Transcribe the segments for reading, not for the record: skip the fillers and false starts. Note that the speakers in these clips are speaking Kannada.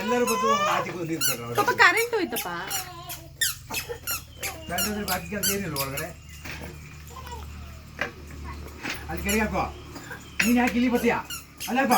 ಎಲ್ಲರೂ ಬಂದು ಆಚೆ ಕೂತಿರ್ತಾರೆ. ಪಾಪ ಕರೆಂಟ್ ಹೋಯ್ತಪ್ಪ. ಬಾಕಿ ಕೆಲಸ ಏನಿಲ್ಲ ಒಳಗಡೆ. ಅಲ್ಲಿ ಕೆಳಗೆ ಹಾಕೋ. ನೀನು ಯಾಕೆ ಇಲ್ಲಿ ಬರ್ತೀಯಾ? ಅಲ್ಲಪ್ಪ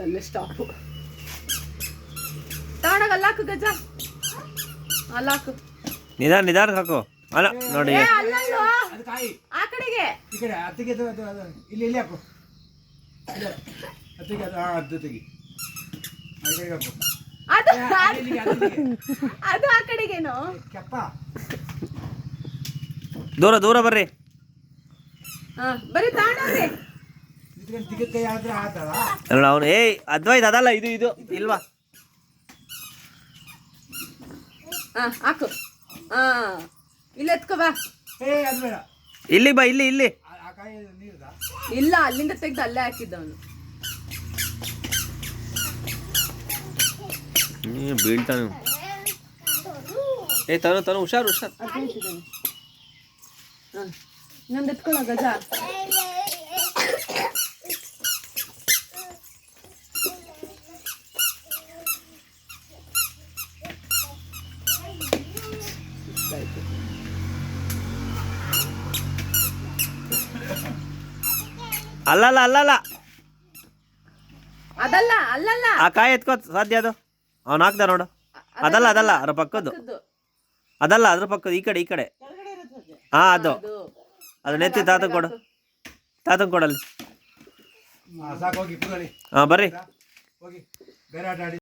ಅಲ್ಲೇ ಸ್ಟಾಪು. ತಗೊಂಡಾಗ ಅಲ್ಲಾಕು ಗಜ, ಅಲ್ಲಾಕು. ನಿಧಾನ ಹಾಕು. ಅಲ್ಲ ನೋಡಿ, ಅಲ್ಲಲ್ವಾ ಅದು ಕಾಯಿ ಆ ಕಡೆಗೆ, ಈ ಕಡೆ ಹತ್ತಿಗೆ ಇಲ್ಲಿ ಹಾಕು. ಹತ್ತಿಗೆ ಅದು ತೆಗಿ. ಆ ಕಡೆಗೆ ಹಾಕು. ಅದು ಆ ಕಡೆಗೇನು ಕೆಪ್ಪ. ದೂರ ಬರ್ರಿ. ಬರೀ ತಗೊಂಡ್ರಿ. ತಿಗದ ಕೈ ಆದ್ರೆ ಆತಲ್ಲ. ಅವನು ಅದ್ವೈತ್ ಅದಲ್ಲ, ಇದು ಇಲ್ವಾ? ಹಾಕು. ಇಲ್ಲಿ ಎತ್ಕೋ ಬಾ. ಅದು ಬೇಡ. ಇಲ್ಲಿ ಬಾ, ಇಲ್ಲಿ. ಆ ಕಾಯಿ ನೀರ್ದ? ಇಲ್ಲ, ಅಲ್ಲಿಂದ ತೆಗ್ದು ಅಲ್ಲೇ ಹಾಕಿದ್ದವನು. ಬೀಳ್ತಾನೆ. ತಾನು ಹುಷಾರು. ಇನ್ನೊಂದು ಎತ್ಕೊಳ್ಳೋ ಗಜ. ಅಲ್ಲಲ್ಲ ಅದಲ್ಲ ಆ ಕಾಯಿ ಎತ್ಕೋ ಸಾಧ್ಯ. ಅದು ಅವ್ನು ಹಾಕ್ದ ನೋಡು. ಅದಲ್ಲ ಅದ್ರ ಪಕ್ಕದ್ದು. ಅದಲ್ಲ, ಅದ್ರ ಪಕ್ಕದ ಈ ಕಡೆ. ಅದು ನೆತ್ತಿ ತಾತಂಗೆ ಕೊಡಲ್ಲಿ. ಸಾಕು, ಹೋಗಿ ಬರ್ರಿ. ಹೋಗಿ ಬೇರೆ ಆಟ ಆಡಿ.